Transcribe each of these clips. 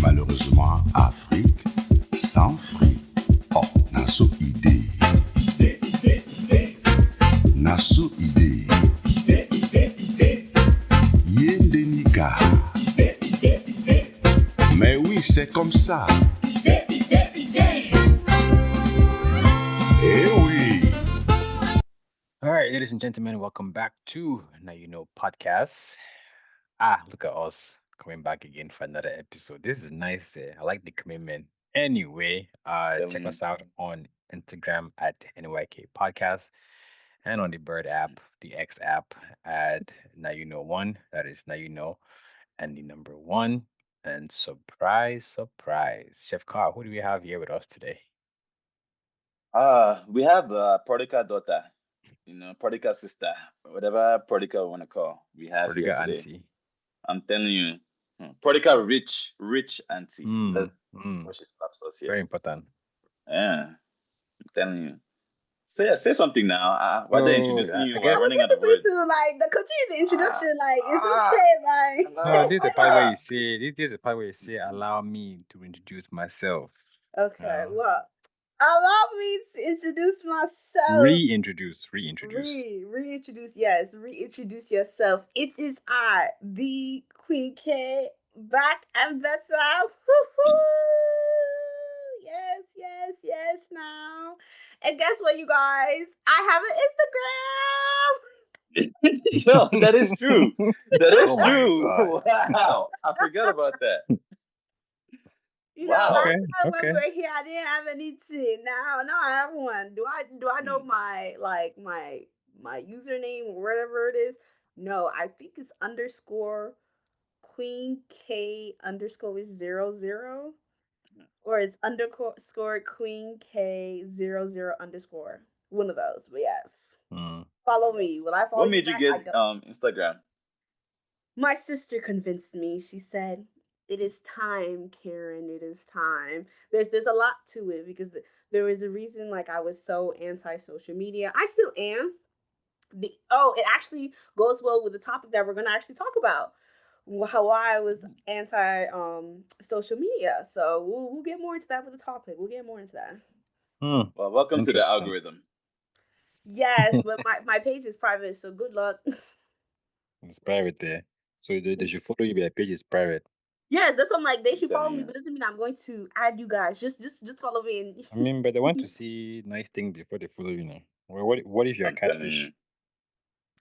malheureusement, Afrique sans fric. Oh, naso idée. Naso idée. Yendenika. Mais oui, c'est comme ça. Eh oui. All right, ladies and gentlemen, welcome back to Now You Know podcast. Look at us coming back again for another episode. This is nice. I like the commitment. Anyway, check us out on Instagram at NYK Podcast and on the Bird app, the X app at Now You Know One. That is Now You Know, and the number one. And surprise, surprise, Chef Carl, who do we have here with us today? We have a prodigal daughter, prodigal sister, whatever prodigal you want to call. We have here Prodigal today. auntie. I'm telling you, prodigal rich auntie. That's Mm, what she slaps us very here. important. Yeah, I'm telling you. Say something now. While they're introducing I you, we're guess- running out of Waiting for you words. to continue the introduction. It's ah, okay. No, this is the part where you say this is the part where you say allow me to introduce myself. Okay, No. well, allow me to introduce myself. Reintroduce. Reintroduce. Yes, reintroduce yourself. It is I, the Queen K, back and better. Woo-hoo! Yes. Now, and guess what, you guys? I have an Instagram. Yo, that is true. That is Oh my true. God. Wow, I forgot about that. Last Wow. time when Okay. we were here, I didn't have anything. Now I have one. Do I know my my username or whatever it is? No, I think it's underscore Queen K underscore is 00, or it's underscore Queen K 00 underscore. One of those, but yes. Follow me. Will I follow What you made you back? get Instagram? My sister convinced me. She said, "It is time, Karen. It is time." There's a lot to it because there was a reason like I was so anti social media. I still am. It actually goes well with the topic that we're gonna actually talk about. How I was anti social media. So we'll get more into that with the topic. We'll get more into that. Well, welcome to the Interesting. algorithm. Yes, but my page is private, so good luck. It's private there. So they should follow you, but your page is private. Yes, that's what I'm like. They should follow Telling me, you. but doesn't mean I'm going to add you guys. Just follow me. And I mean, but they want to see nice things before they follow you now. Well, what if you're a I'm telling catfish? you.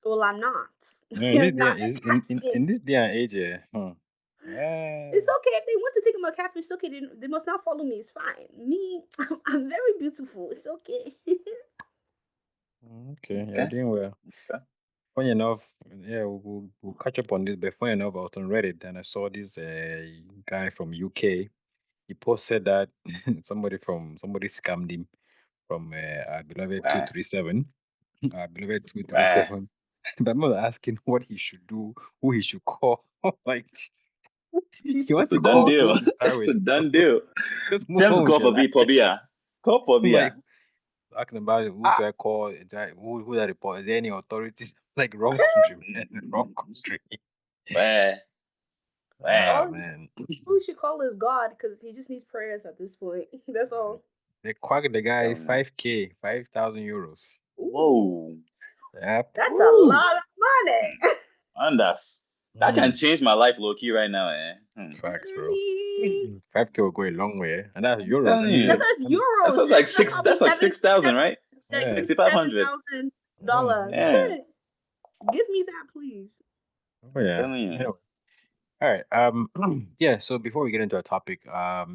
well, I'm not. No, in this I'm day, not a in catfish. this day and age, It's okay if they want to think I'm a catfish. It's okay. They must not follow me. It's fine. Me, I'm very beautiful. It's okay. Okay, you're Okay. doing well. Okay. Funny enough, yeah, we'll catch up on this. But funny enough, I was on Reddit and I saw this guy from UK. He posted that somebody scammed him from our beloved Wow. 237. Our beloved 237. But I'm not asking what he should do, who he should call. Like, he wants It's a to done call deal. who to start It's with. a done deal. Just move James on with call your for B, life. Pobia. Call for B. Like, talking about who should I call? Who that report? Is there any authorities? Like, wrong country, man. Wrong country. Where? Man. Who we should call is God because he just needs prayers at this point. That's all. They quacked the guy Telling you. 5K, 5,000 euros. Whoa. Yep. That's a lot of money. And that can change my life low key right now, Facts, bro. Really? 5K will go a long way. And that's euros. telling And you. That's euros. That's like six. That's like 6,000, right? Yeah. 6,500. $6,500. Yeah. Give me that, please. Oh yeah. Telling you. Anyway. All right. Yeah. So before we get into our topic,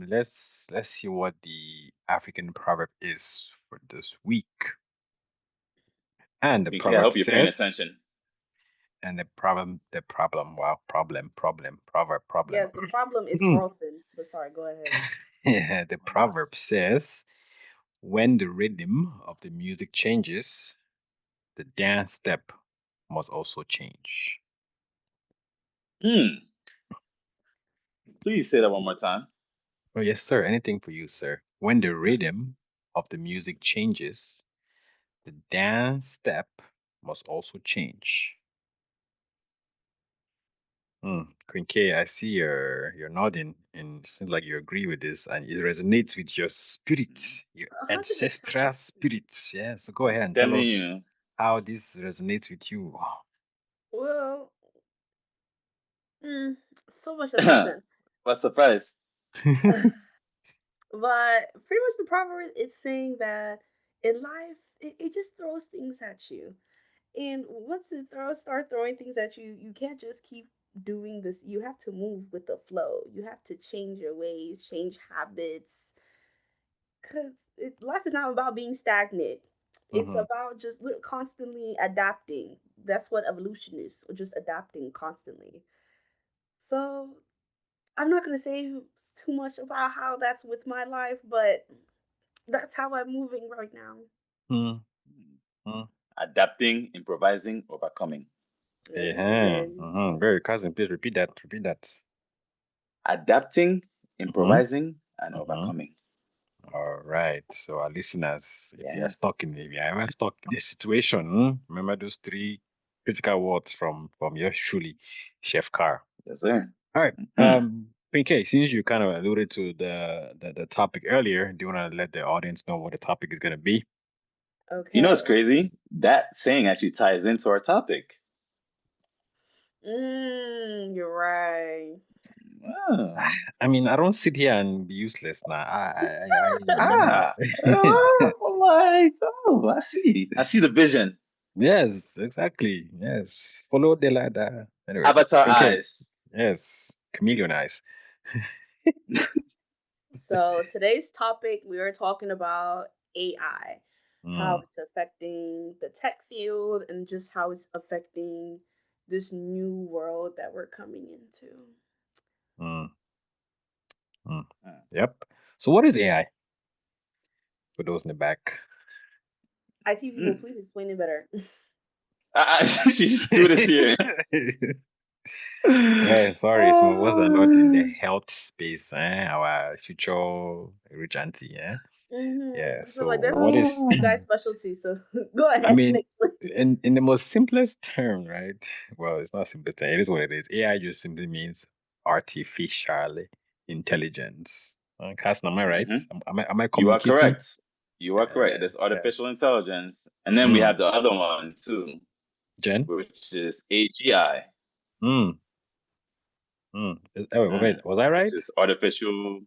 let's see what the African proverb is for this week. And the I proverb hope you're paying says, attention. and the problem. Wow, problem. Proverb. Yes, the problem is Carlson. But sorry, go ahead. Yeah, the proverb says, when the rhythm of the music changes, the dance step must also change. Please say that one more time. Oh, yes, sir. Anything for you, sir. When the rhythm of the music changes, the dance step must also change. Queen K, I see you're nodding, and it seems like you agree with this, and it resonates with your spirit, your 100%. ancestral spirits. Yeah, so go ahead and tell Telling us you. how this resonates with you. Well, so much has happened. What surprise? But pretty much the proverb it's saying that in life it just throws things at you. And once it start throwing things at you, you can't just keep doing this. You have to move with the flow. You have to change your ways, change habits. Cause life is not about being stagnant. It's Mhm. about just constantly adapting. That's what evolution is, or just adapting constantly. So I'm not gonna say too much about how that's with my life, but that's how I'm moving right now. Mm, mm. Adapting, improvising, overcoming. Yeah. Amen. Very cousin, please repeat that. Repeat that. Adapting, Mm-hmm. improvising, and Mm-hmm. overcoming. All right. So our listeners, if you Yeah. are if you are ever stuck in this situation, remember those three critical words from yours truly, Chef Carr. Yes, sir. All right. Mhm. PK, since you kind of alluded to the topic earlier, do you want to let the audience know what the topic is going to be? You know Okay. what's crazy? That saying actually ties into our topic. You're right. Ah, I mean, I don't sit here and be useless now. I ah, like, oh, I see. I see the vision. Yes, exactly. Yes. Follow the ladder. Anyway, Avatar PK. eyes. Yes. Chameleon eyes. So today's topic we are talking about AI, how Mm, it's affecting the tech field and just how it's affecting this new world that we're coming into. mm, mm. Ah, Yep. So what is AI for those in the back? IT people, mm. please explain it better. She just threw this here. Yeah, sorry, some of us are not in the Ah. health space, our future rich auntie, yeah. Yeah. I feel So like that's what is you guys' specialty. So go I ahead and mean, explain. in the most simplest term, right? Well, it's not simplest term. It is what it is. AI just simply means artificial intelligence. Carson, am I right? Mhm. Am I You are communicating? correct. You are correct. There's artificial Yes. intelligence. And then we Mm. have the other one too, Jen? which is AGI. Mm. Oh, Mm, wait, was I which right? is artificial.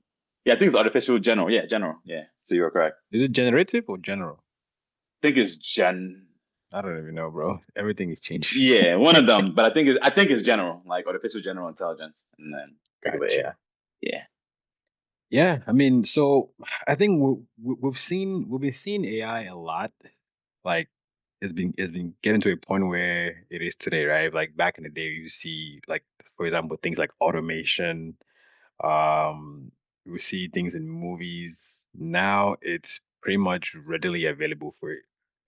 Yeah, I think it's artificial general. Yeah, general. Yeah. So you're correct. Is it generative or general? I think it's gen. I don't even know, bro. Everything is changed. Yeah, one of them. But I think it's general, like artificial general intelligence, and then regular Gotcha. AI. Yeah. Yeah, I mean, so I think we've been seeing AI a lot. Like it's been getting to a point where it is today, right? Like back in the day, you see like for example things like automation. We see things in movies. Now it's pretty much readily available for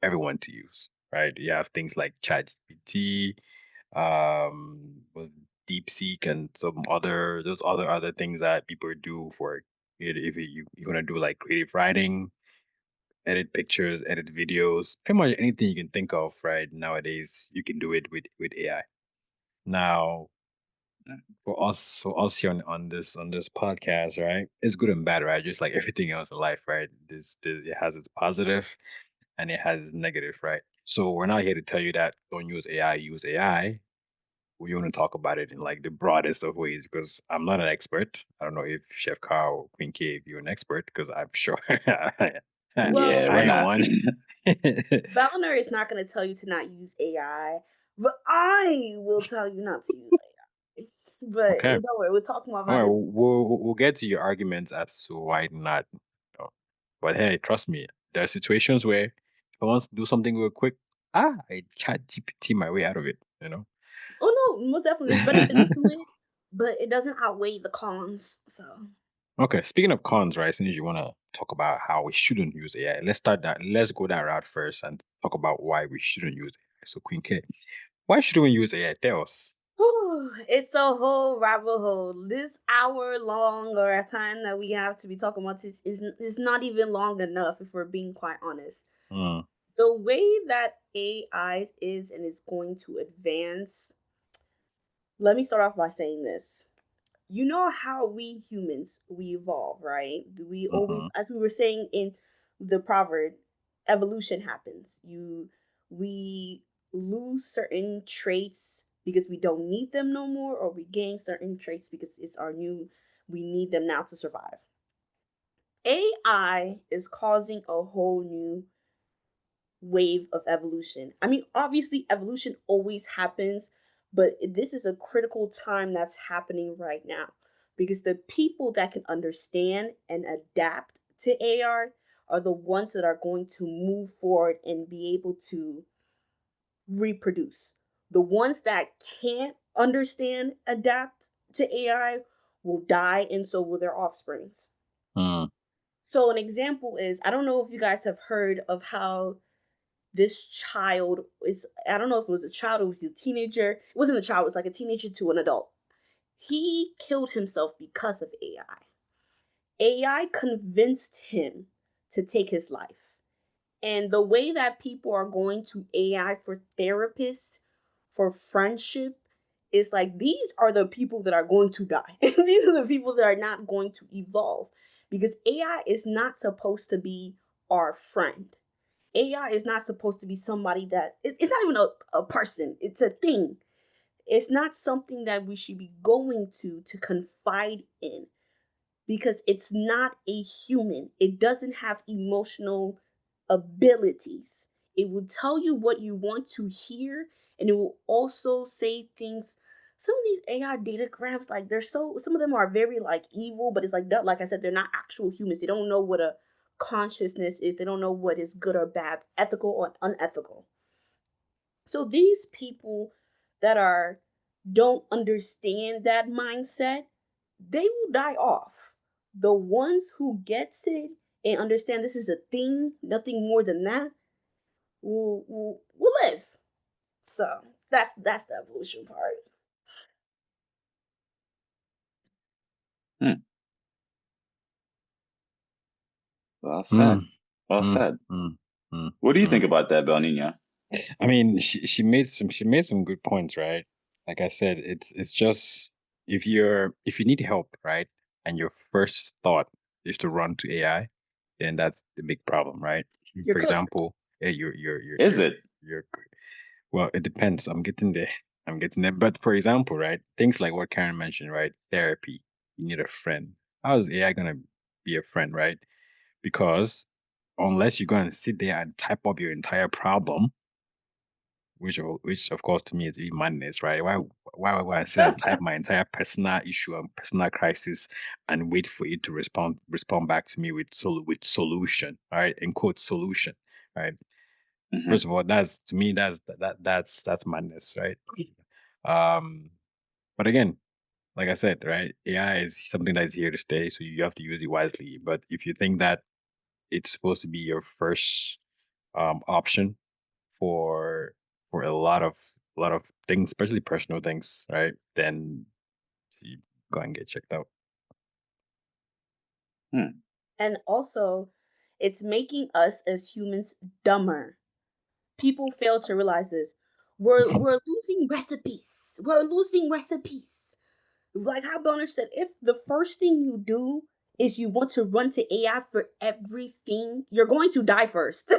everyone to use, right? You have things like ChatGPT, with DeepSeek, and some other those other things that people do for it. If you want to do like creative writing, edit pictures, edit videos, pretty much anything you can think of, right? Nowadays, you can do it with AI. Now, for us here on this podcast, right? It's good and bad, right? Just like everything else in life, right? This it has its positive and it has its negative, right? So we're not here to tell you that don't use AI, use AI. We want to talk about it in like the broadest of ways because I'm not an expert. I don't know if Chef Carl or Queen K, if you're an expert, because I'm sure Yeah, Well, I we're ain't not. one. Valener is not going to tell you to not use AI, but I will tell you not to use AI. But Okay. don't worry, we'll talk more All about right, it. we'll get to your arguments as to why not. But hey, trust me, there are situations where if I want to do something real quick, I chat GPT my way out of it. Oh no, most definitely there's benefits to it, but it doesn't outweigh the cons. So Okay, speaking of cons, right? Since you want to talk about how we shouldn't use AI, let's go that route first and talk about why we shouldn't use AI. So, Queen K, why shouldn't we use AI? Tell us. whew, it's a whole rabbit hole. This hour long or a time that we have to be talking about this is not even long enough if we're being quite honest. Mm, The way that AI is and is going to advance, let me start off by saying this. You know how we humans we evolve, right? We always, Mm-hmm. as we were saying in the proverb, evolution happens. We lose certain traits because we don't need them no more, or we gain certain traits because it's our new, we need them now to survive. AI is causing a whole new wave of evolution. I mean, obviously, evolution always happens, but this is a critical time that's happening right now because the people that can understand and adapt to AI are the ones that are going to move forward and be able to reproduce. The ones that can't understand, adapt to AI will die, and so will their offsprings. Mm. So, an example is, I don't know if you guys have heard of how this child, it's, I don't know if it was a child or it was a teenager. It wasn't a child, it was like a teenager to an adult. He killed himself because of AI. AI convinced him to take his life. And the way that people are going to AI for therapists, for friendship, is like these are the people that are going to die. These are the people that are not going to evolve because AI is not supposed to be our friend. AI is not supposed to be somebody that it's not even a person, it's a thing. It's not something that we should be going to confide in because it's not a human. It doesn't have emotional abilities. It will tell you what you want to hear, and it will also say things. Some of these AI datagrams, like they're so, some of them are very like evil, but it's like that, like I said, they're not actual humans. They don't know what a consciousness is. They don't know what is good or bad, ethical or unethical. So these people that are don't understand that mindset, they will die off. The ones who gets it and understand this is a thing, nothing more than that, will live. So that's the evolution part. Hmm. Well said. Mm. Well Mm. said. Mm. Mm. What do you Mm. think about that, Belnina? I mean, she made some good points, right? Like I said, it's just if you need help, right, and your first thought is to run to AI, then that's the big problem, right? You're For cooked. example, you're Is it? you're well, it depends. I'm getting there. I'm getting there. But for example, right, things like what Karen mentioned, right, therapy. You need a friend. How is AI gonna be a friend, right? Because unless you go and sit there and type up your entire problem, which of course to me is really madness, right? Why would I sit and type my entire personal issue and personal crisis and wait for it to respond back to me with solution, right? In quote solution, right? Hmm. First of all, that's to me that's madness, right? Um, but again, like I said, right, AI is something that is here to stay, so you have to use it wisely. But if you think that it's supposed to be your first option for a lot of things, especially personal things, right? Then you go and get checked out. Hmm. And also, it's making us as humans dumber. People fail to realize this. We're losing recipes. We're losing recipes. Like how Boner said, if the first thing you do is you want to run to AI for everything, you're going to die first.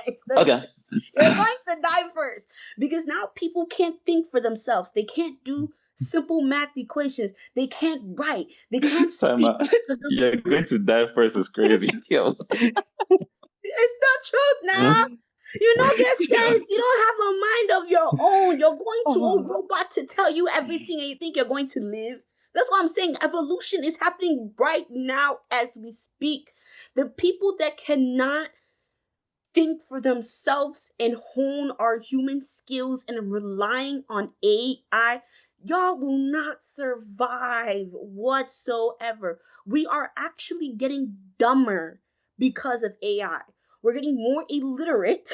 It's the Okay. truth. You're going to die first because now people can't think for themselves. They can't do simple math equations. They can't write. They can't Time speak out. because You're they're going to die first is crazy. Yo. it's the truth now. You don't get Yo. sense. You don't have a mind of your own. You're going to a robot to tell you everything and you think you're going to live. That's what I'm saying. Evolution is happening right now as we speak. The people that cannot think for themselves and hone our human skills and relying on AI, y'all will not survive whatsoever. We are actually getting dumber because of AI. We're getting more illiterate.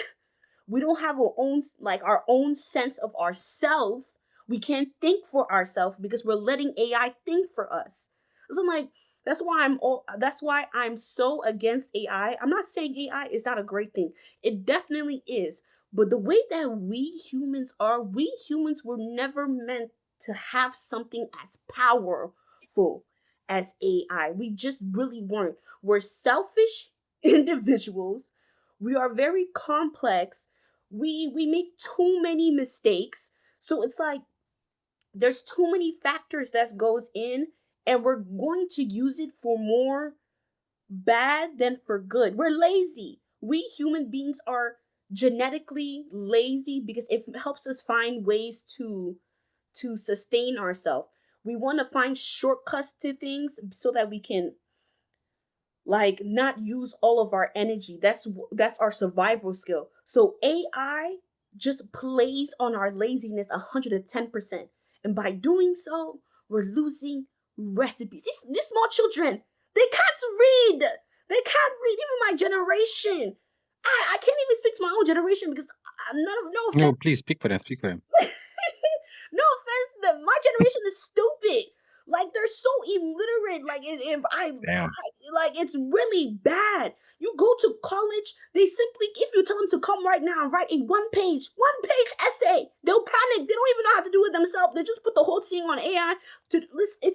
We don't have our own sense of ourself. We can't think for ourselves because we're letting AI think for us. So I'm like, that's why I'm so against AI. I'm not saying AI is not a great thing. It definitely is. But the way that we humans are, we humans were never meant to have something as powerful as AI. We just really weren't. We're selfish individuals. We are very complex. We make too many mistakes. So it's like there's too many factors that goes in, and we're going to use it for more bad than for good. We're lazy. We human beings are genetically lazy because it helps us find ways to sustain ourselves. We want to find shortcuts to things so that we can like not use all of our energy. That's our survival skill. So AI just plays on our laziness 110%. And by doing so, we're losing recipes. These small children, they can't read. They can't read. Even my generation. I can't even speak to my own generation because no No, offense. please speak for them. Speak for them. No offense, my generation is stupid. Like they're so illiterate. Like Damn. like it's really bad. You go to college, they simply if you tell them to come right now and write a one page essay, they'll panic. They don't even know how to do it themselves. They just put the whole thing on AI to listen.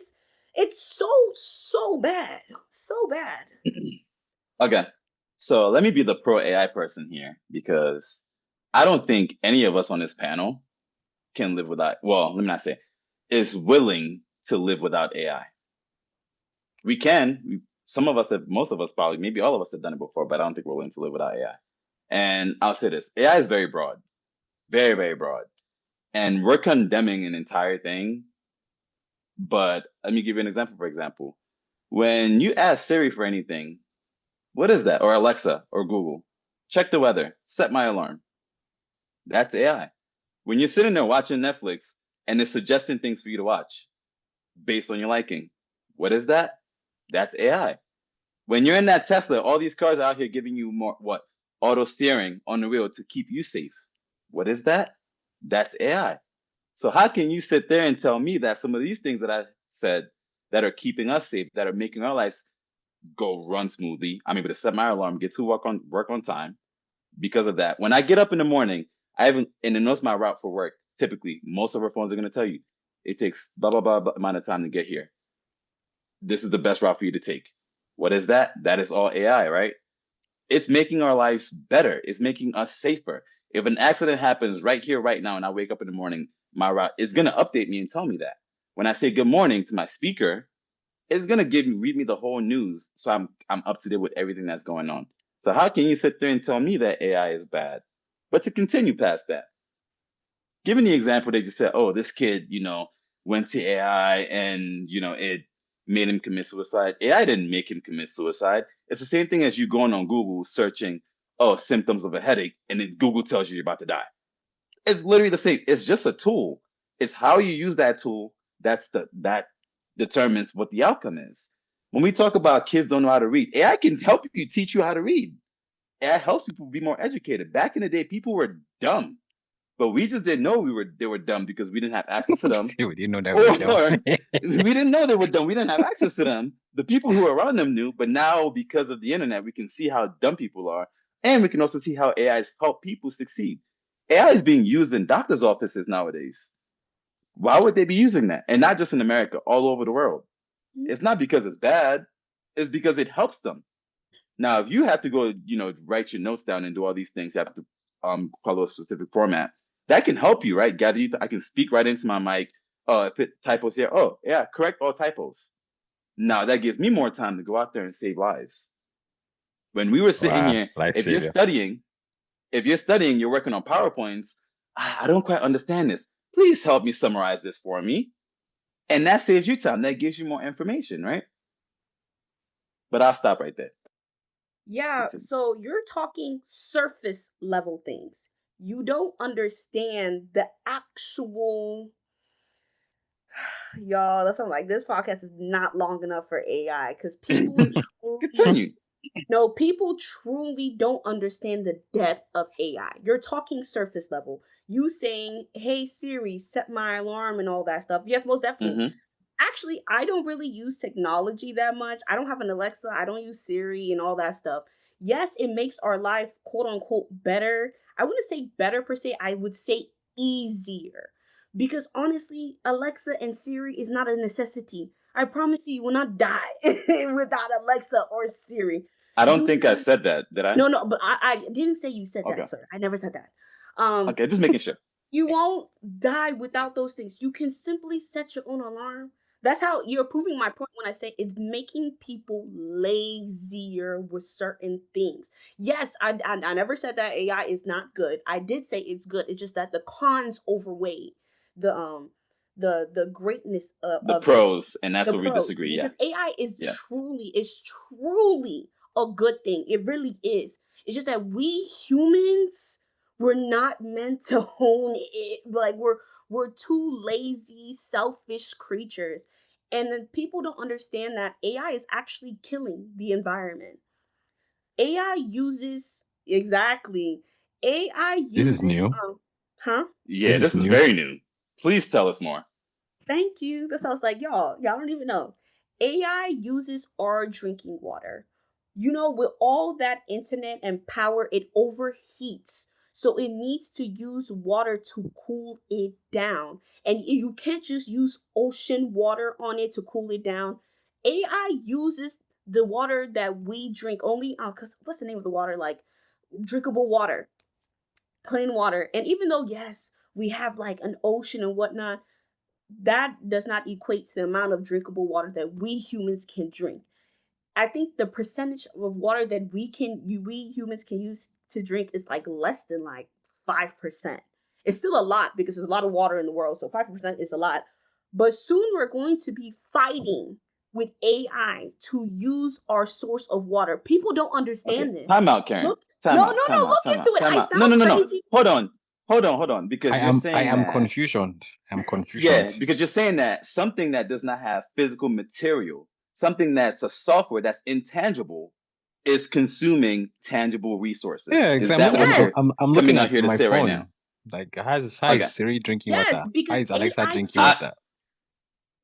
It's so bad, so bad. Okay. So let me be the pro AI person here because I don't think any of us on this panel can live without, well, let me not say, is willing to live without AI. We can. Some of us have, most of us probably, maybe all of us have done it before, but I don't think we're willing to live without AI. And I'll say this, AI is very broad, very, very broad. And we're condemning an entire thing. But let me give you an example, for example. When you ask Siri for anything, what is that? Or Alexa or Google, check the weather, set my alarm. That's AI. When you're sitting there watching Netflix and it's suggesting things for you to watch based on your liking, what is that? That's AI. When you're in that Tesla, all these cars out here giving you more what? Auto steering on the wheel to keep you safe. What is that? That's AI. So how can you sit there and tell me that some of these things that I said that are keeping us safe, that are making our lives go run smoothly, I'm able to set my alarm, get to work on time because of that. When I get up in the morning, I haven't and it knows my route for work. Typically, most of our phones are going to tell you it takes blah blah blah amount of time to get here. This is the best route for you to take. What is that? That is all AI, right? It's making our lives better. It's making us safer. If an accident happens right here, right now, and I wake up in the morning, my route is going to update me and tell me that. When I say good morning to my speaker, it's going to read me the whole news. So I'm up to date with everything that's going on. So how can you sit there and tell me that AI is bad? But to continue past that, given the example they just said, oh, this kid, went to AI and, it made him commit suicide. AI didn't make him commit suicide. It's the same thing as you going on Google searching, oh, symptoms of a headache, and then Google tells you you're about to die. It's literally the same. It's just a tool. It's how you use that tool that determines what the outcome is. When we talk about kids don't know how to read, AI can help you teach you how to read. AI helps people be more educated. Back in the day, people were dumb, but we just didn't know they were dumb because we didn't have access to them. We didn't know that we Or don't. we didn't know they were dumb. We didn't have access to them. The people who were around them knew, but now because of the internet, we can see how dumb people are, and we can also see how AI has helped people succeed. AI is being used in doctors' offices nowadays. Why would they be using that? And not just in America, all over the world. It's not because it's bad, it's because it helps them. Now, if you have to go, write your notes down and do all these things, you have to follow a specific format. That can help you, right? Gather you. I can speak right into my mic. If it typos here, oh yeah, correct all typos. Now that gives me more time to go out there and save lives. When we were sitting Wow, here, if you're lifesaver. studying, you're working on PowerPoints. I don't quite understand this. Please help me summarize this for me. And that saves you time. That gives you more information, right? But I'll stop right there. Yeah, so you're talking surface level things. You don't understand the actual y'all. That's something like this podcast is not long enough for AI because people Continue. people truly don't understand the depth of AI. You're talking surface level. You saying, "Hey Siri, set my alarm" and all that stuff. Yes, most definitely. Actually, I don't really use technology that much. I don't have an Alexa. I don't use Siri and all that stuff. Yes, it makes our life quote unquote better. I wouldn't say better per se, I would say easier. Because honestly, Alexa and Siri is not a necessity. I promise you will not die without Alexa or Siri. I don't You think I can said that, did I? no, but I didn't say you said Okay. that, sir. I never said that. Um, Okay, just making sure. you won't die without those things. You can simply set your own alarm. That's how you're proving my point when I say it's making people lazier with certain things. Yes, I never said that AI is not good. I did say it's good. It's just that the cons overweigh the the greatness The of it, pros, and that's the where we pros, disagree. Yeah. because AI Yeah. is truly a good thing. It really is. It's just that we humans we're not meant to hone it. Like we're too lazy, selfish creatures. And then people don't understand that AI is actually killing the environment. AI uses exactly. AI This is uses new. huh? Yeah, This is this is new. very new. Please tell us more. Thank you. That sounds like y'all don't even know. AI uses our drinking water. You know, with all that internet and power, it overheats. So it needs to use water to cool it down. And you can't just use ocean water on it to cool it down. AI uses the water that we drink only cuz what's the name of the water like drinkable water, clean water. And even though yes, we have like an ocean and whatnot, that does not equate to the amount of drinkable water that we humans can drink. I think the percentage of water that we humans can use to drink is like less than like 5%. It's still a lot because there's a lot of water in the world, so 5% is a lot. But soon we're going to be fighting with AI to use our source of water. People don't Okay, understand this. time out, Karen. Look, Time no, out, no, time no, out, look time out, into it. time I out. No, sound no, no, no. crazy. Hold on, because you're I saying am that, confusioned. I'm yeah, confusioned. because you're saying that something that does not have physical material, something that's a software that's intangible, is consuming tangible resources. Yeah, Is exactly. that what Yes, you're I'm coming looking out at here to my say right now? phone. Like, how Okay. is Siri drinking yes, water? How because is Alexa AI drinking I, water?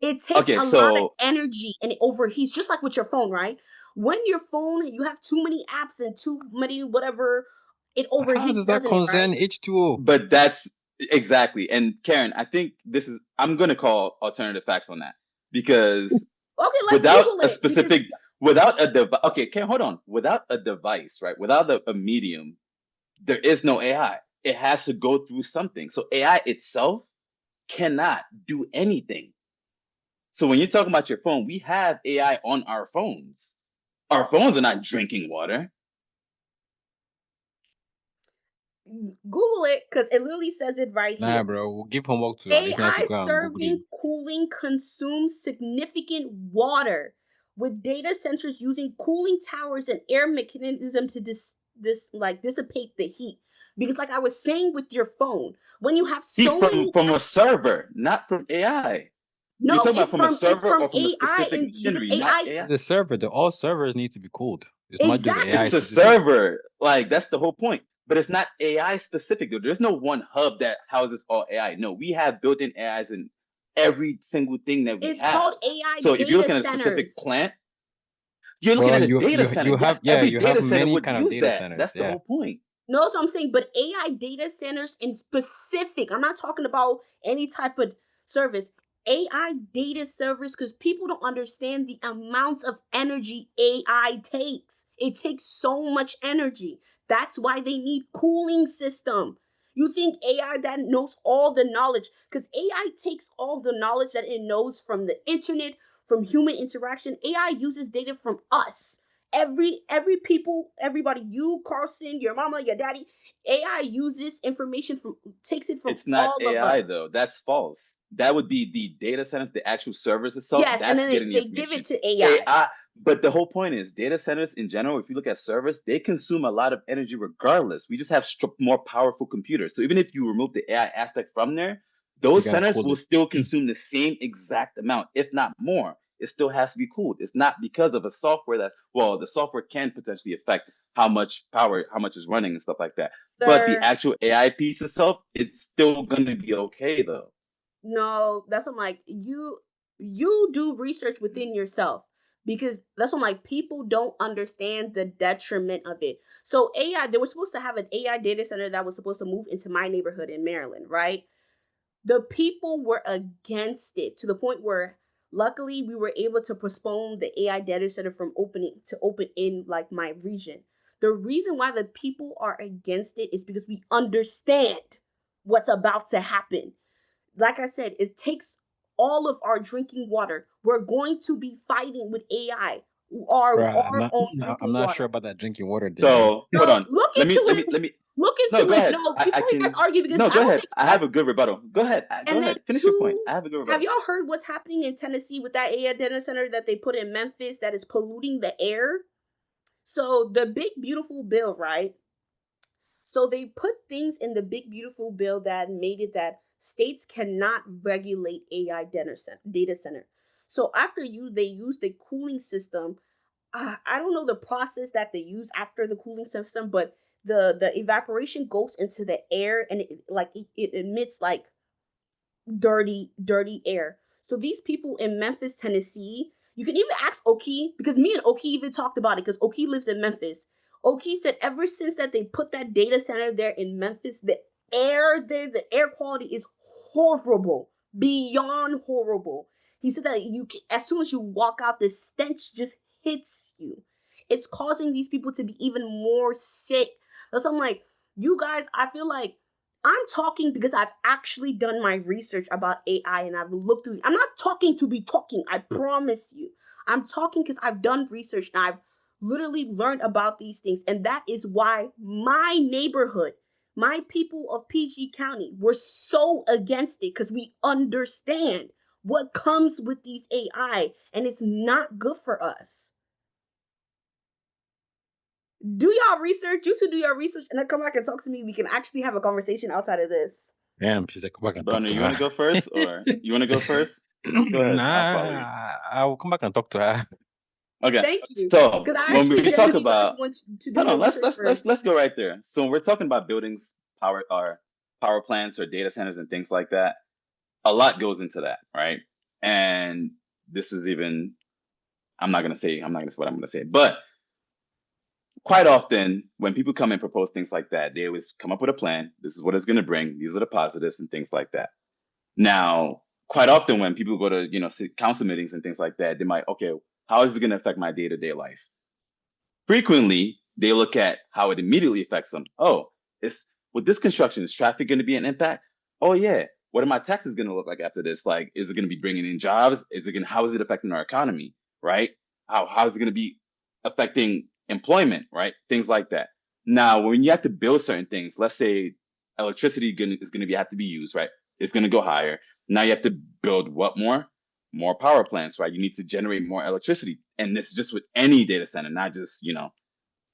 it takes okay, a lot of so energy and it overheats, just like with your phone, right? When your phone, you have too many apps and too many whatever, it How overheats, does that doesn't it, right? concern H2O? but that's exactly. And Karen, I think this is, I'm going to call alternative facts on that because Okay, let's without Google a it because specific, without a device, okay, Karen, hold on. Without a device, right? Without a medium, there is no AI. It has to go through something. So AI itself cannot do anything. So when you're talking about your phone, we have AI on our phones. Our phones are not drinking water. Google it because it literally says it right Nah, here. bro. We'll give homework to Alexia to AI go and Google serving it. cooling consumes significant water, with data centers using cooling towers and air mechanism to dissipate the heat. Because, like I was saying with your phone, when you have Heat so many from a apps, server, not from AI. You're no, talking about from a it's server from or from a AI, specific and because machinery, not AI AI. The server, all servers need to be cooled. It's not just AI It's a exactly. specific. server. Like that's the whole point. But it's not AI specific though. There's no one hub that houses all AI. No, we have built-in AIs in every single thing that we It's have. called AI So if you're data looking at a specific centers. plant, you're looking Well, at a data center. you have Yes, every you have data center many would kind of use data that. centers. That's the Yeah. whole point. No, that's what I'm saying. But AI data centers in specific, I'm not talking about any type of service. AI data servers, because people don't understand the amount of energy AI takes. It takes so much energy. That's why they need cooling system. You think AI that knows all the knowledge, because AI takes all the knowledge that it knows from the internet, from human interaction. AI uses data from us, every people, everybody, you, Carson, your mama, your daddy. AI uses information from, takes it from It's not all of AI us. though. That's false. That would be the data centers, the actual servers itself. Yes, and That's then getting the they give information. it to AI. AI, but the whole point is data centers in general, if you look at servers, they consume a lot of energy regardless. We just have more powerful computers. So even if you remove the AI aspect from there, You those gotta centers cool will it. still consume the same exact amount, if not more. It still has to be cooled. It's not because of a software that, well, the software can potentially affect how much power, how much is running and stuff like that. But the Sir, actual AI piece itself, it's still going to be okay though. no, that's what I'm like. You do research within yourself. because that's what I'm like, people don't understand the detriment of it. So AI, they were supposed to have an AI data center that was supposed to move into my neighborhood in Maryland, right? The people were against it to the point where luckily we were able to postpone the AI data center from opening to open in like my region. The reason why the people are against it is because we understand what's about to happen. Like I said, it takes all of our drinking water. We're going to be fighting with AI, Bruh, our own I'm drinking not sure water. about that drinking water thing. So hold No, on. look Let into me let it. me let me. Look No, into go it. ahead. No, I before you guys can. argue, because No, I go don't ahead. think I you have guys. a good rebuttal. Go ahead. Go And then ahead. Finish your point. two, I have a good have rebuttal. y'all heard what's happening in Tennessee with that AI data center that they put in Memphis that is polluting the air? So the big beautiful bill, right? So they put things in the big beautiful bill that made it that states cannot regulate AI data center. So after they use the cooling system. I don't know the process that they use after the cooling system, but the evaporation goes into the air and it emits like dirty air. So these people in Memphis, Tennessee, you can even ask Oki, because me and Oki even talked about it because Oki lives in Memphis. Oki said ever since that they put that data center there in Memphis, the air there, the air quality is horrible, beyond horrible. He said that as soon as you walk out, the stench just hits you. It's causing these people to be even more sick. So I'm like, you guys, I feel like I'm talking because I've actually done my research about AI and I've looked through. I'm not talking to be talking, I promise you. I'm talking because I've done research and I've literally learned about these things. And that is why my neighborhood, my people of PG County, were so against it because we understand what comes with these AI and it's not good for us. Do y'all research. You two do your research and then come back and talk to me. We can actually have a conversation outside of this. Damn, she's like, come back and talk Brandon, to you want to her. go first, or you want to go first? Go ahead. I'll follow you. Nah, I will come back and talk to her. Okay. Thank you. So Because I when actually we talk genuinely guys about, want to do hold your on, let's research let's let's first. let's go right there. So we're talking about buildings, power plants or data centers and things like that. A lot goes into that, right? And this is even I'm not gonna say what I'm gonna say, but quite often when people come and propose things like that, they always come up with a plan. This is what it's gonna bring. These are the positives and things like that. Now, quite often when people go to council meetings and things like that, they might, okay, how is this gonna affect my day-to-day life? Frequently, they look at how it immediately affects them. Oh, it's with this construction, is traffic going to be an impact? Oh yeah. What are my taxes going to look like after this? Like, is it going to be bringing in jobs? How is it affecting our economy? Right? How is it going to be affecting employment? Right? Things like that. Now, when you have to build certain things, let's say electricity is going to have to be used, right? It's going to go higher. Now you have to build what more? More power plants, right? You need to generate more electricity. And this is just with any data center, not just,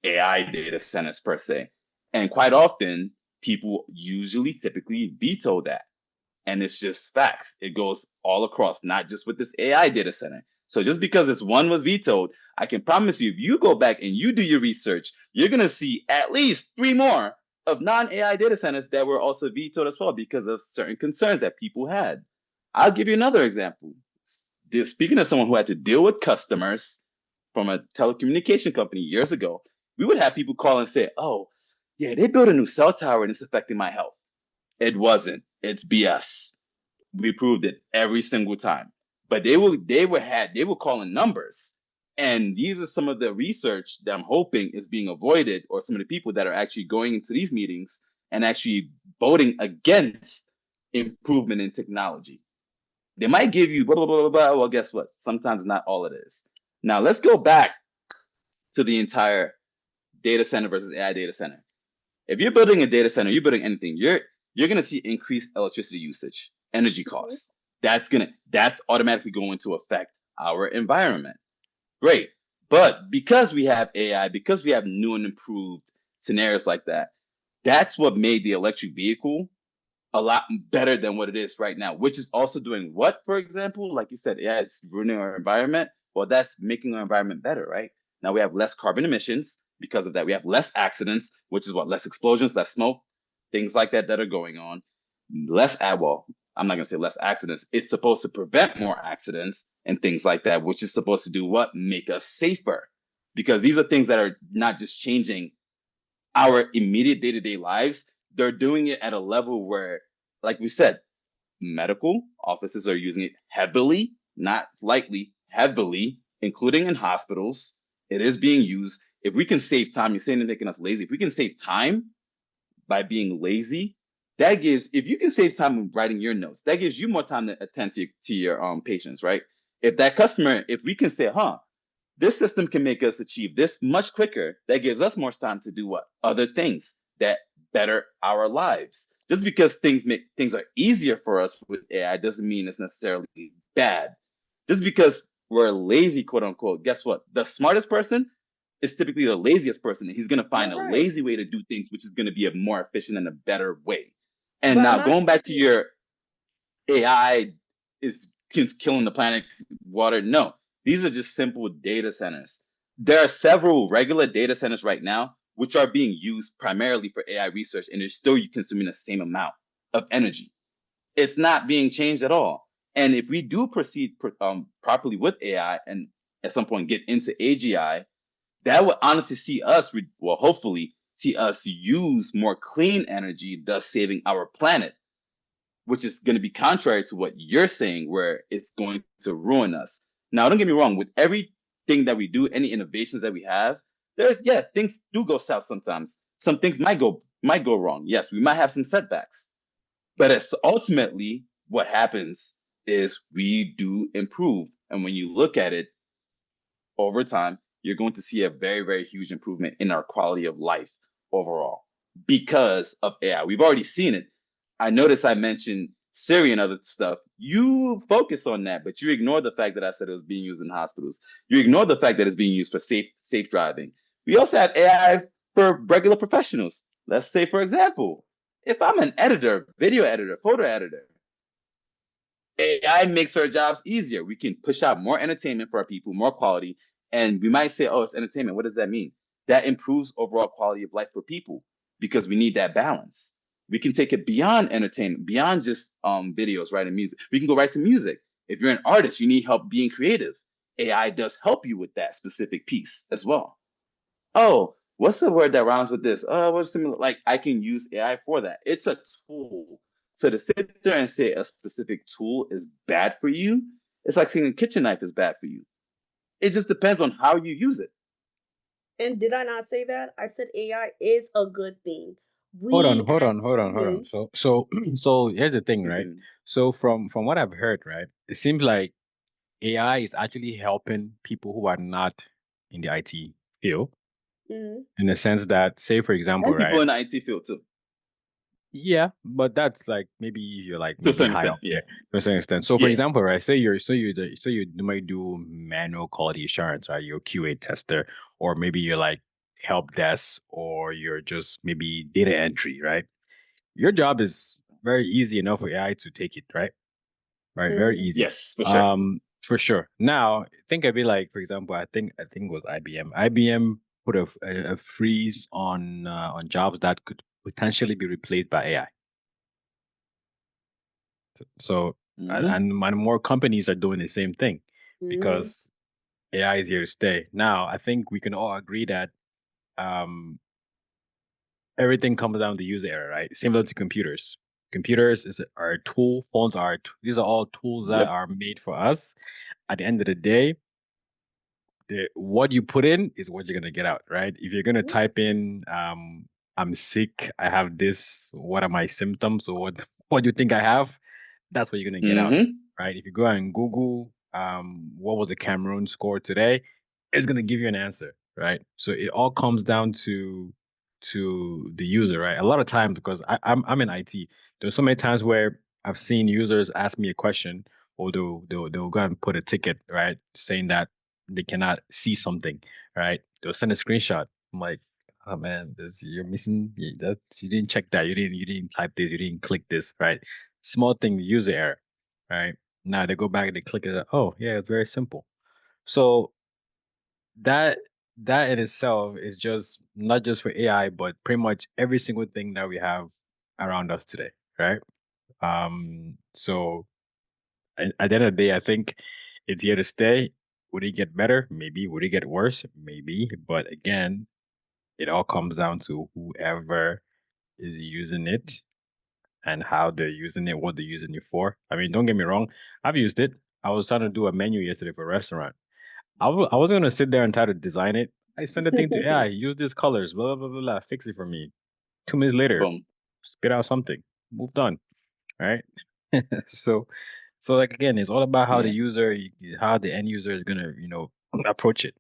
AI data centers per se. And quite often, people typically veto that. And it's just facts. It goes all across, not just with this AI data center. So just because this one was vetoed, I can promise you, if you go back and you do your research, you're going to see at least 3 more of non-AI data centers that were also vetoed as well because of certain concerns that people had. I'll give you another example. Speaking of someone who had to deal with customers from a telecommunication company years ago, we would have people call and say, oh, yeah, they built a new cell tower and it's affecting my health. It wasn't. It's BS. We proved it every single time. But they were calling numbers. And these are some of the research that I'm hoping is being avoided, or some of the people that are actually going into these meetings and actually voting against improvement in technology. They might give you blah, blah, blah, blah. Well, guess what? Sometimes not all it is. Now let's go back to the entire data center versus AI data center. If you're building a data center, you're building anything, you're gonna see increased electricity usage, energy costs. That's automatically going to affect our environment. Great. But because we have AI, because we have new and improved scenarios like that, that's what made the electric vehicle a lot better than what it is right now, which is also doing what, for example, like you said, yeah, it's ruining our environment. Well, that's making our environment better, right? Now we have less carbon emissions because of that. We have less accidents, which is less explosions, less smoke, things like that are going on. Less I'm not gonna say less accidents. It's supposed to prevent more accidents and things like that, which is supposed to do what? Make us safer. Because these are things that are not just changing our immediate day-to-day lives, they're doing it at a level where, like we said, medical offices are using it heavily, not lightly, heavily, including in hospitals. It is being used. If we can save time, you're saying they're making us lazy. If we can save time by being lazy, that gives, if you can save time when writing your notes, that gives you more time to attend to your patients, right? If that customer, if we can say, this system can make us achieve this much quicker, that gives us more time to do what? Other things that better our lives. Just because things are easier for us with AI doesn't mean it's necessarily bad. Just because we're lazy, quote unquote, guess what? The smartest person is typically the laziest person, and he's going to find You're a right. lazy way to do things, which is going to be a more efficient and a better way. And But I'm now not going back to saying your AI is killing the planet, water. No, these are just simple data centers. There are several regular data centers right now which are being used primarily for AI research, and they're still consuming the same amount of energy. It's not being changed at all. And if we do proceed properly with AI and at some point get into AGI, that would honestly see us, well, hopefully see us use more clean energy, thus saving our planet, which is going to be contrary to what you're saying, where it's going to ruin us. Now, don't get me wrong, with everything that we do, any innovations that we have, things do go south sometimes. Some things might go wrong. Yes, we might have some setbacks. But it's ultimately what happens is we do improve. And when you look at it over time, you're going to see a very, very huge improvement in our quality of life overall because of AI. We've already seen it. I noticed I mentioned Siri and other stuff. You focus on that, but you ignore the fact that I said it was being used in hospitals. You ignore the fact that it's being used for safe driving. We also have AI for regular professionals. Let's say, for example, if I'm an editor, video editor, photo editor, AI makes our jobs easier. We can push out more entertainment for our people, more quality. And we might say, oh, it's entertainment. What does that mean? That improves overall quality of life for people because we need that balance. We can take it beyond entertainment, beyond just videos, writing music. We can go right to music. If you're an artist, you need help being creative. AI does help you with that specific piece as well. Oh, what's the word that rhymes with this? What's similar? Like I can use AI for that. It's a tool. So to sit there and say a specific tool is bad for you, it's like saying a kitchen knife is bad for you. It just depends on how you use it. And did I not say that? I said AI is a good thing. Hold on, We hold as on, hold on, hold on. humans, So here's the thing, right? Continue. So from what I've heard, right, it seems like AI is actually helping people who are not in the IT field, mhm, in the sense that, say for example, And people right? in the IT field too, Yeah, but that's like maybe you're like to a maybe certain high extent. up Yeah. there to a certain extent. So for Yeah. example, right, say you might do manual quality assurance, right? You're a QA tester, or maybe you're like help desk, or you're just maybe data entry, right? Your job is very easy enough for AI to take it, right? Right, very mhm, easy. Yes, for sure. For sure. Now, think of it like, for example, I think it was IBM. IBM put a freeze on jobs that could potentially be replaced by AI. So, Hmm. and more companies are doing the same thing mhm. because AI is here to stay. Now, I think we can all agree that um, everything comes down to user error, right? Similar to computers. Computers are a tool. Phones are these are all tools that Yep. are made for us. At the end of the day, what you put in is what you're gonna get out, right? If you're gonna Yeah. type in I'm sick, I have this, what are my symptoms, or what do you think I have, that's what you're gonna get out, Hmm. right? If you go and Google what was the Cameroon score today, it's gonna give you an answer, right? So it all comes down to the user, right? A lot of times, because I'm in IT, there's so many times where I've seen users ask me a question, or they'll go and put a ticket, right, saying that they cannot see something, right? They'll send a screenshot. I'm like, oh man, you're missing that. You didn't check that. You didn't type this. You didn't click this, right? Small thing, user error, right? Now they go back and they click it. Oh yeah, it's very simple. So that that in itself is just not just for AI, but pretty much every single thing that we have around us today, right? So at the end of the day, I think it's here to stay. Would it get better? Maybe. Would it get worse? Maybe. But again, it all comes down to whoever is using it and how they're using it, what they're using it for. I mean, don't get me wrong. I've used it. I was trying to do a menu yesterday for a restaurant. I was going to sit there and try to design it. I sent the thing to AI, use these colors, blah, blah, blah, blah, fix it for me. 2 minutes later, Boom. spit out something, moved on. Right. so, so like again, it's all about how the Yeah. how the end user is gonna, approach it.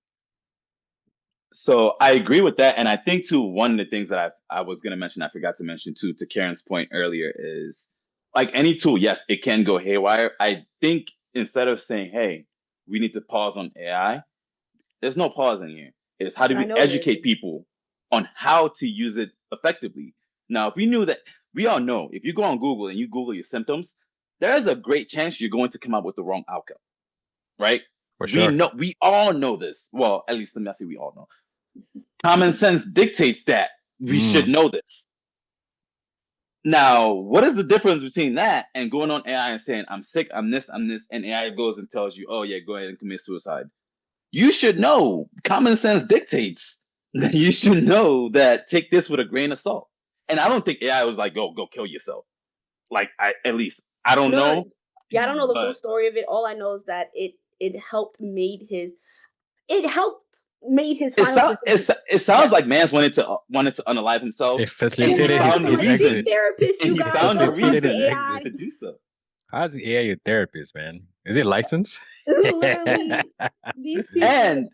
So I agree with that, and I think too one of the things that I was gonna mention, I forgot to mention too, to Karen's point earlier, is like any tool, yes, it can go haywire. I think instead of saying, "Hey, we need to pause on AI," there's no pause in here. It's how do I we know there educate is. people on how to use it effectively. Now, if we knew that, we all know if you go on Google and you Google your symptoms, there's a great chance you're going to come up with the wrong outcome, right? For sure. We all know this. Well, at least let me say we all know. Common sense dictates that we should know this. Now, what is the difference between that and going on AI and saying, I'm sick, I'm this, and AI goes and tells you, oh, yeah, go ahead and commit suicide? You should know. Common sense dictates that you should know that take this with a grain of salt. And I don't think AI was like, go kill yourself. Like, at least, I don't No, know. yeah, I don't know the full But story of it. All I know is that it helped made his final decision. it Yeah. sounds like man's wanted to unalive himself, It and he facilitated found the his Let's see reason, exit. therapists, and you he It guys found the don't talk facilitated to his reason AI. exit. to do so. How's the AI your therapist, man? Is it licensed? Literally, these people. And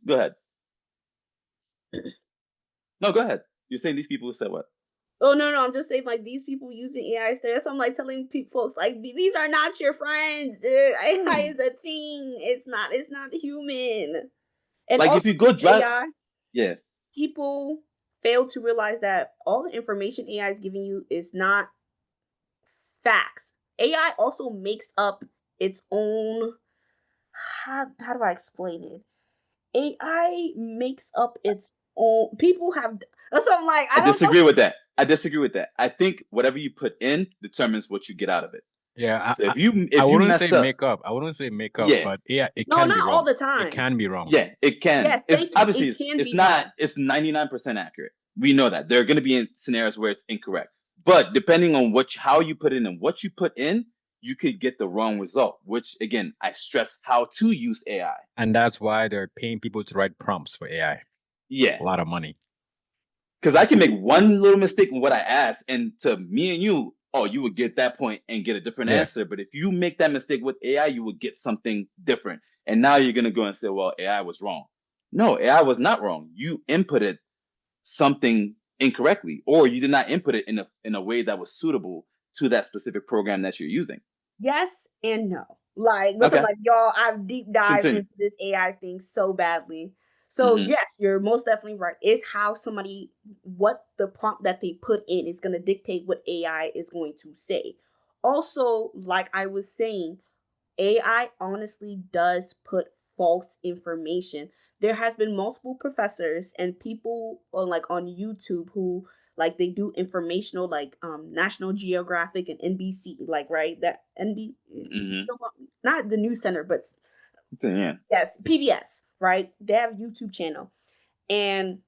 go ahead. No, go ahead. You're saying these people said what? Oh no, I'm just saying like these people using AI there. So I'm like telling people folks like these are not your friends. AI is a thing. It's not human. And Like if also you go with drive, AI, yeah, people fail to realize that all the information AI is giving you is not facts. AI also makes up its own. How do I explain it? AI makes up its own. People have. That's what I'm like. I I don't know. disagree with that. I disagree with that. I think whatever you put in determines what you get out of it. Yeah, So I if you wouldn't say mess up, makeup. I wouldn't say makeup, yeah, but yeah, it No, can be not all wrong. the It time. can be wrong. yeah, it can. Yes, It's thank you. obviously It can it's be wrong. not it's 99% accurate. We know that. There are going to be scenarios where it's incorrect. But depending on how you put in and what you put in, you could get the wrong result, which again, I stress how to use AI. And that's why they're paying people to write prompts for AI. Yeah. A lot of money. Because I can make one little mistake in what I ask, and to me and you, oh, you would get that point and get a different Yeah. answer. But if you make that mistake with AI, you would get something different. And now you're gonna go and say, well, AI was wrong. No, AI was not wrong. You inputted something incorrectly, or you did not input it in a way that was suitable to that specific program that you're using. Yes and no. Like, listen, Okay, like y'all, I've deep dived continue. into this AI thing so badly. So Hmm. yes, you're most definitely right. It's how what the prompt that they put in is going to dictate what AI is going to say. Also, like I was saying, AI honestly does put false information. There has been multiple professors and people on YouTube who like they do informational like National Geographic and NBC like right that Hmm. not the news center but Yeah. yes PBS right they have a YouTube channel and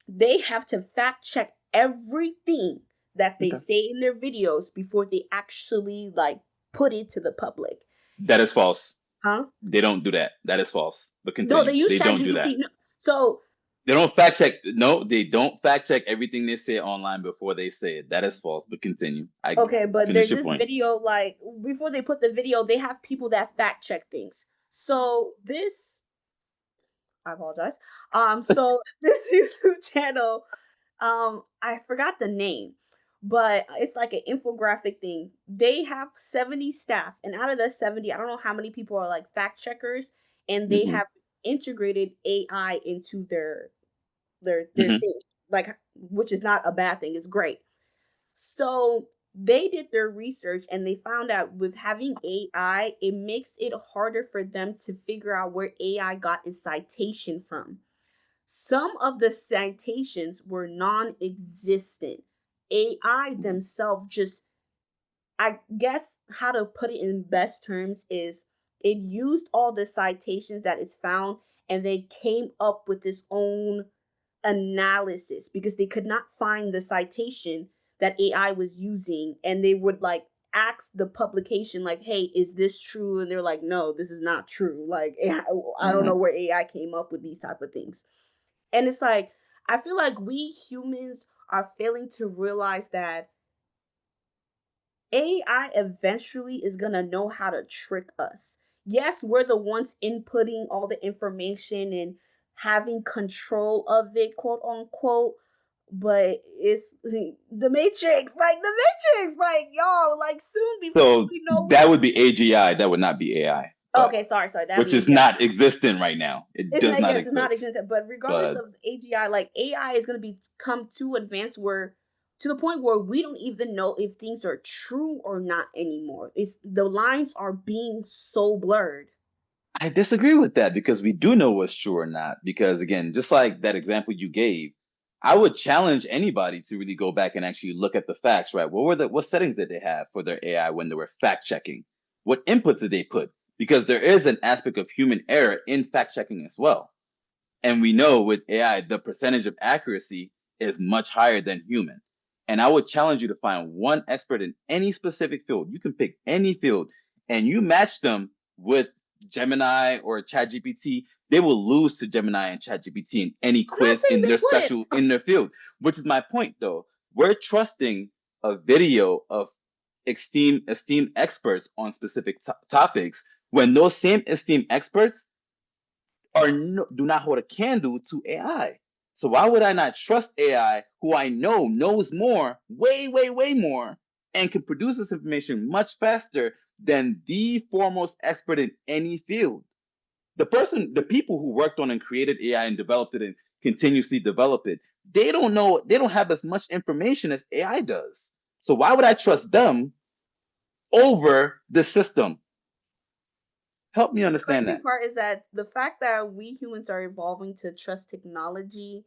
they have to fact check everything that they Okay. say in their videos before they actually like put it to the public. That is false. Huh? They don't do that. That is false. But No, they continue. use They don't do that. ChatGPT. No, so They don't fact check. No, they don't fact check everything they say online before they say it. That is false. But continue. I okay, but finish there's your this point. video like before they put the video, they have people that fact check things. So this I apologize. So this YouTube channel, I forgot the name, but it's like an infographic thing. They have 70 staff, and out of the 70, I don't know how many people are like fact checkers, and they Hmm. have integrated AI into their Hmm. thing, like which is not a bad thing. It's great. So they did their research and they found out with having AI, it makes it harder for them to figure out where AI got its citation from. Some of the citations were non existent. AI themselves just I guess how to put it in best terms is it used all the citations that it's found and they came up with its own analysis because they could not find the citation that AI was using, and they would like ask the publication like, "Hey, is this true?" And they're like, "No, this is not true." Like, I don't Hmm. know where AI came up with these type of things. And it's like I feel like we humans are failing to realize that AI eventually is going to know how to trick us. Yes, we're the ones inputting all the information and having control of it, quote unquote. But it's the Matrix, like y'all, like soon before So we know it. that would be AGI. That would not be AI, but Okay, sorry, that which means is yeah. not existent right now. It It's does not not yes, it's not exist. existent, but regardless But of AGI, like AI is gonna become too advanced where to the point where we don't even know if things are true or not anymore. It's the lines are being so blurred. I disagree with that because we do know what's true or not. Because again, just like that example you gave, I would challenge anybody to really go back and actually look at the facts, right? What settings did they have for their AI when they were fact checking? What inputs did they put? Because there is an aspect of human error in fact checking as well. And we know with AI, the percentage of accuracy is much higher than human. And I would challenge you to find one expert in any specific field. You can pick any field and you match them with Gemini or ChatGPT. They will lose to Gemini and ChatGPT in any I'm not quiz saying in they their wouldn't. in their field, which is my point though. We're trusting a video of esteemed experts on specific topics when those same esteemed experts do not hold a candle to AI. So why would I not trust AI, who I know knows more, way, way, way more, and can produce this information much faster than the foremost expert in any field? The people who worked on and created AI and developed it and continuously develop it, they don't know, they don't have as much information as AI does. So why would I trust them over the system? Help me The understand crazy that. part is that the fact that we humans are evolving to trust technology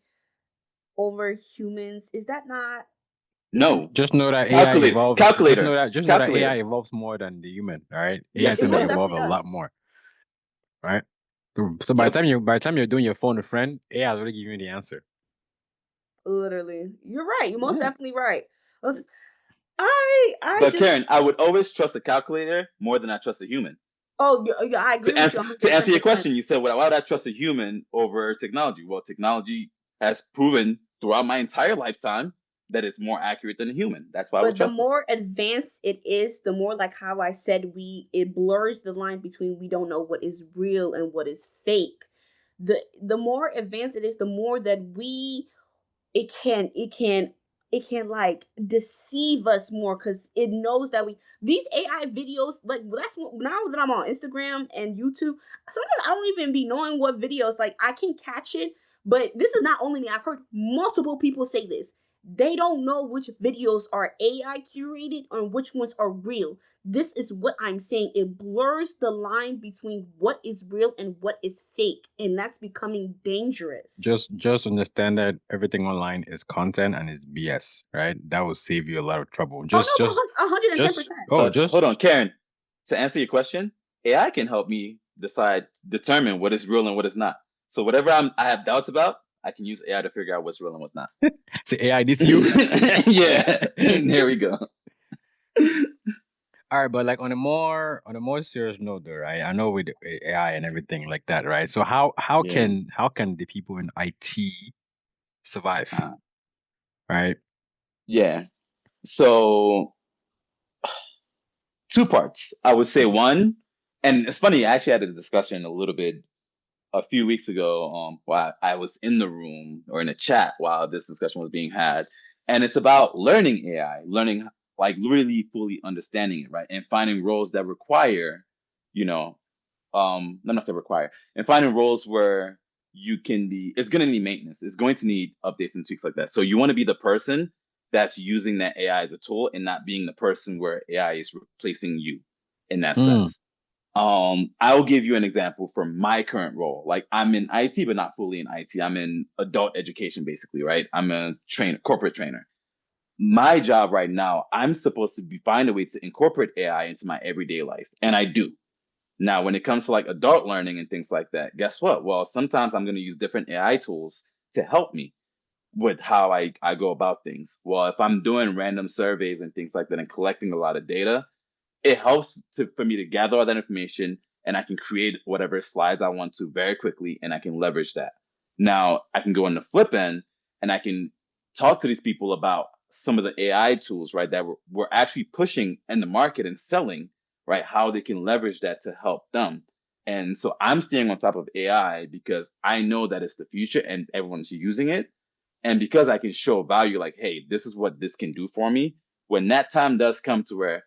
over humans, is that not isn't No. Just know that AI Calculator, evolves. calculator, Just know that AI calculator. evolves more than the human. All right, AI is Yes, it it gonna most evolve does. definitely a does. lot more. Right. So Yep. by the time you're doing your phone a friend, AI is already giving you the answer. Literally. You're right. You're most Yeah. definitely right. I But just Karen, I would always trust a calculator more than I trust a human. oh yeah, I agree with you To answer your 110%. question, you said, "Well, why would I trust a human over technology?" Well, technology has proven throughout my entire lifetime that it's more accurate than a human. That's why I would But the trust it. more advanced it is, the more like how I said it blurs the line between we don't know what is real and what is fake. The more advanced it is, the more that we it can it can it can like deceive us more because it knows that we these AI videos like now that I'm on Instagram and YouTube, sometimes I don't even be knowing what videos like I can catch it. But this is not only me. I've heard multiple people say this. They don't know which videos are AI curated and which ones are real. This is what I'm saying. It blurs the line between what is real and what is fake, and that's becoming dangerous. Just understand that everything online is content and it's BS. Right. That will save you a lot of trouble. Oh no, 110%. But Just hold on, Karen. To answer your question, AI can help me determine what is real and what is not. So whatever I have doubts about, I can use AI to figure out what's real and what's not. say AI this you. Yeah, there we go. All right, but like on a more serious note, though, right? I know with AI and everything like that, right? So Yeah. how can the people in IT survive, Uh, right? yeah. So two parts. I would say one, and it's funny. I actually had a discussion a little bit a few weeks ago. While I was in the room or in a chat while this discussion was being had, and it's about learning AI, learning like really fully understanding it, right, and finding roles that require, you know, not necessarily require, and finding roles where you can be. It's going to need maintenance. It's going to need updates and tweaks like that. So you want to be the person that's using that AI as a tool and not being the person where AI is replacing you in that Mm, sense. I'll give you an example from my current role. Like I'm in IT, but not fully in IT. I'm in adult education, basically, right? I'm a corporate trainer. my job right now, I'm supposed to find a way to incorporate AI into my everyday life, and I do. Now, when it comes to like adult learning and things like that, guess what? Well, sometimes I'm going to use different AI tools to help me with how I go about things. Well, if I'm doing random surveys and things like that and collecting a lot of data, it helps for me to gather all that information, and I can create whatever slides I want to very quickly, and I can leverage that. Now I can go on the flip end and I can talk to these people about some of the AI tools, right, that we're actually pushing in the market and selling, right, how they can leverage that to help them. And so I'm staying on top of AI because I know that it's the future and everyone's using it. And because I can show value, like, hey, this is what this can do for me. When that time does come to where,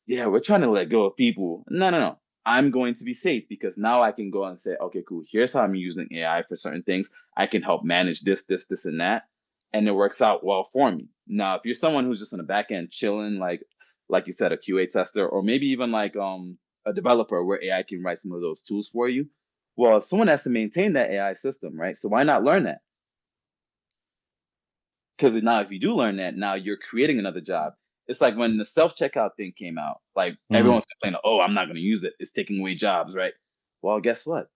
yeah, we're trying to let go of people. No, no, no. I'm going to be safe because now I can go and say, okay, cool. Here's how I'm using AI for certain things. I can help manage this, and that, and it works out well for me. Now, if you're someone who's just on the back end chilling, like you said, a QA tester, or maybe even like a developer where AI can write some of those tools for you, well, someone has to maintain that AI system, right? So why not learn that? Because now, if you do learn that, now you're creating another job. It's like when the self checkout thing came out, like everyone's complaining, oh, I'm not going to use it. It's taking away jobs, right? Well, guess what?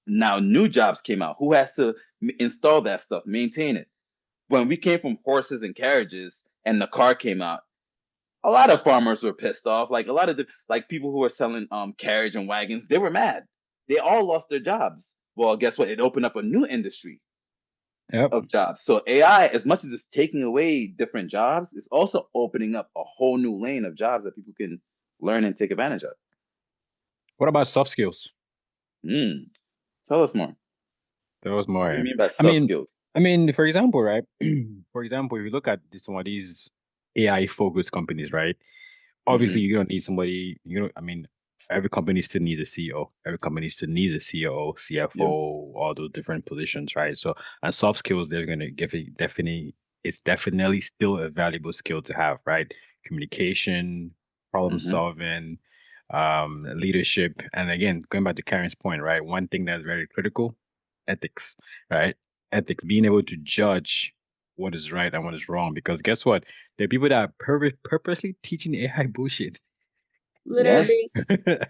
Now new jobs came out. Who has to install that stuff, maintain it? When we came from horses and carriages and the car came out, a lot of farmers were pissed off. Like a lot of like people who were selling carriage and wagons, they were mad. They all lost their jobs. Well, guess what? It opened up a new industry Yep. of jobs. So AI, as much as it's taking away different jobs, it's also opening up a whole new lane of jobs that people can learn and take advantage of. What about soft skills? Tell us more. There was more. What do you mean by I soft mean, skills? for example, right? For example, if you look at some of these AI focused companies, right? Obviously, you don't need somebody. I mean, every company still needs a CEO. Every company still needs a COO, CFO, Yeah. all those different positions, right? So, and soft skills, they're gonna give it definitely. It's definitely still a valuable skill to have, right? Communication, problem Mhm. solving, leadership, and again, going back to Karen's point, right? One thing that's very critical, ethics, right? Ethics, being able to judge what is right and what is wrong. Because guess what? There are people that are purposely teaching AI bullshit, Yeah. Literally.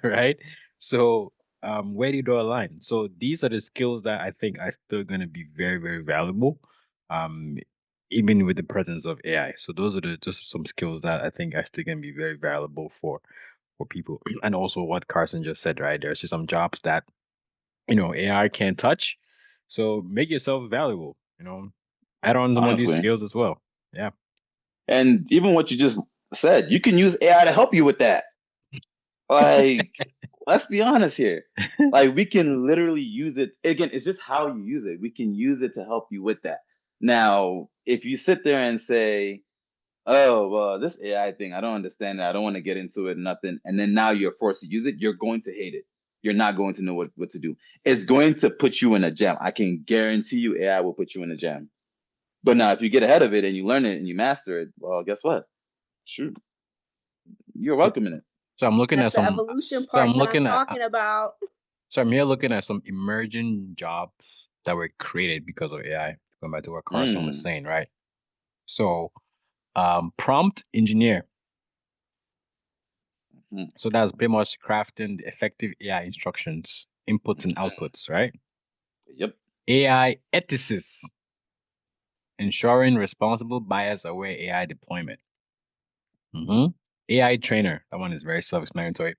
right? So, where do you draw a line? So these are the skills that I think are still going to be very, very valuable, um, even with the presence of AI. So those are just some skills that I think are still going to be very valuable for people. And also what Carson just said, right? There's just some jobs that AI can't touch. So make yourself valuable. Add on some of these Honestly. skills as well. Yeah. And even what you just said, you can use AI to help you with that. Like, let's be honest here. Like, we can literally use it. Again, it's just how you use it. We can use it to help you with that. Now, if you sit there and say, oh, well, this AI thing, I don't understand it. I don't want to get into it, nothing. And then now you're forced to use it, you're going to hate it. You're not going to know what to do. It's going to put you in a jam. I can guarantee you AI will put you in a jam. But now if you get ahead of it and you learn it and you master it, well, guess what? Shoot, you're So, welcome in it. so I'm looking That's at the some. evolution So I'm part that I'm looking at. talking about. So I'm here looking at some emerging jobs that were created because of AI. Going back to what Carson was saying, right? So, prompt engineer. Mhm. So that's pretty much crafting the effective AI instructions, inputs and outputs, right? Yep. AI ethicist, ensuring responsible bias-aware AI deployment. AI trainer. That one is very self-explanatory.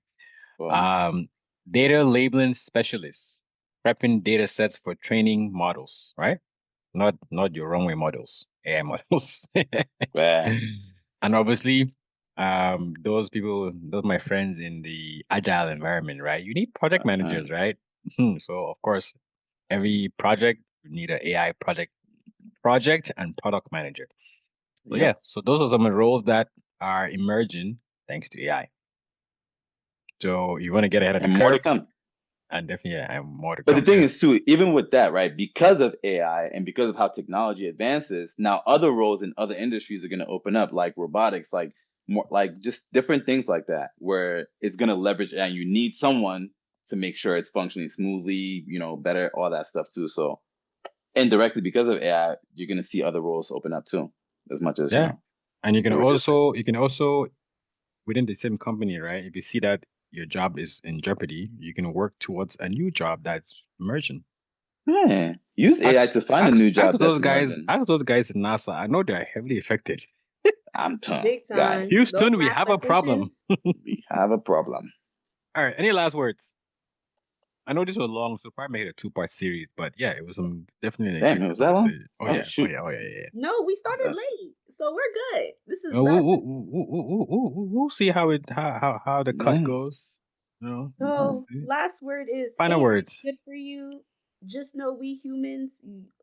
Well, Data labeling specialist, prepping data sets for training models, right? Not your runway models, AI models. yeah. And obviously, those people, those my friends in the agile environment, right? You need project managers, right? So of course, every project you need an AI project and product manager. So yeah, Yep. so those are some of the roles that are emerging thanks to AI. So you want to get ahead of the And more to curve, come. and definitely and more to But the come. thing Yeah. is, too, even with that, right? Because of AI and because of how technology advances, now other roles in other industries are going to open up, like robotics, like more, like just different things like that, where it's going to leverage, and you need someone to make sure it's functioning smoothly, better, all that stuff too. So indirectly, because of AI, you're going to see other roles open up too, as much as Yeah. And you can We were just- also within the same company, right? If you see that your job is in jeopardy, you can work towards a new job that's emerging. Yeah. Use AI to find a new job that's emerging. Ask those guys in NASA. I know they're heavily affected. I'm done. Big Guy, time. Houston, Those we have a problem. mathematicians, we have a problem. All right. Any last words? I know this was long, so probably made a 2-part series, but yeah, it was definitely a Damn, good it was that long? conversation. Oh, Oh yeah, shoot. yeah. No, we started That's- late, so we're good. This is We'll see how the cut Yeah. goes. You know, so. we'll see. Last word is Final AI is words. good for you. Just know we humans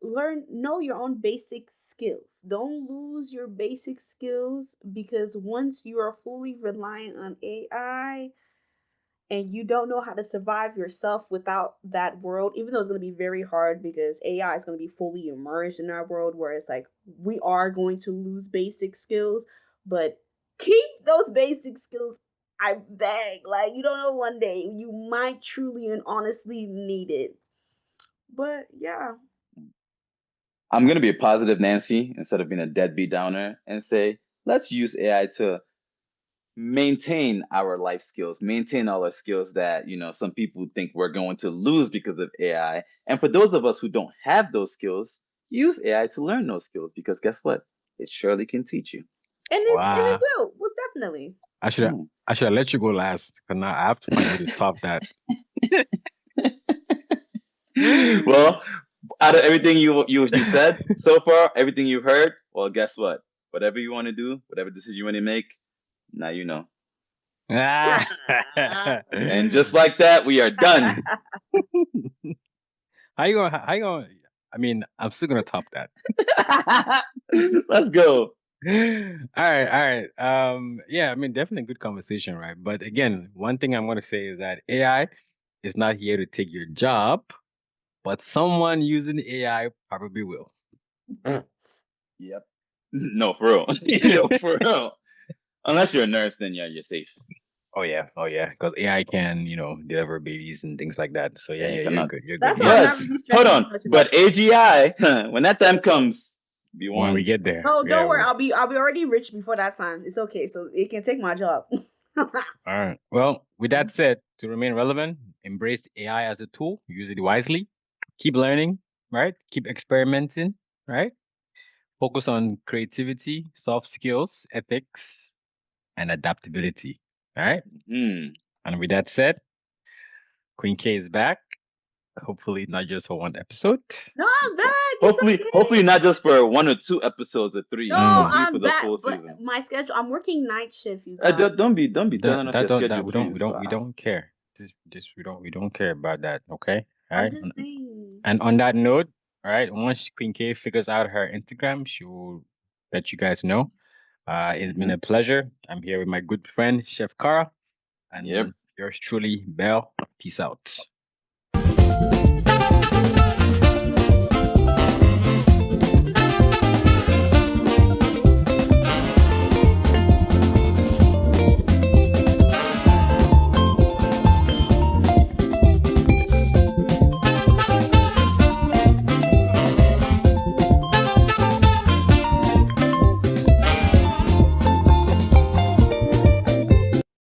know your own basic skills. Don't lose your basic skills because once you are fully reliant on AI and you don't know how to survive yourself without that world, even though it's going to be very hard because AI is going to be fully immersed in our world, where it's like we are going to lose basic skills, but keep those basic skills. I beg. Like, you don't know, one day you might truly and honestly need it. But yeah. I'm going to be a positive Nancy instead of being a deadbeat downer and say, let's use AI to maintain our life skills, maintain all our skills that, some people think we're going to lose because of AI. And for those of us who don't have those skills, use AI to learn those skills because guess what? It surely can teach you. And it Wow. will. Most definitely. I should have let you go last because now I have to find a way to top that. Well, out of everything you said so far, everything you've heard, well, guess what? Whatever you want to do, whatever decision you want to make, now you know. And just like that, we are done. How you gonna? I mean, I'm still gonna top that. Let's go. All right. Yeah, I mean, definitely a good conversation, right? But again, one thing I'm gonna say is that AI is not here to take your job, but someone using AI probably will. Yep. No, for real. Yo, for real. Unless you're a nurse, then yeah, you're safe. Oh yeah, because AI can, deliver babies and things like that. So yeah, you you're cannot. good. You're That's good. why I'm Yeah. not really Hold stressing on. too much But about it. AGI, when that time comes, be When one. we get there. No, yeah, don't worry. I'll be already rich before that time. It's okay. So it can take my job. All right. Well, with that said, to remain relevant, embrace AI as a tool, use it wisely, keep learning, right? Keep experimenting, right? Focus on creativity, soft skills, ethics, and adaptability. All right. And with that said, Queen K is back. Hopefully, not just for one episode. No, I'm back. It's okay. Hopefully not just for 1 or 2 episodes or 3. No, Hopefully I'm for the back. full But season. my schedule, I'm working night shift, you guys. Don't be telling us your schedule, please. We don't care. We don't care about that. Okay. All I'm right. just saying. And on that note, all right, once Queen K figures out her Instagram, she will let you guys know. It's been a pleasure. I'm here with my good friend Chef Kara, and yours truly, Belle. Peace out.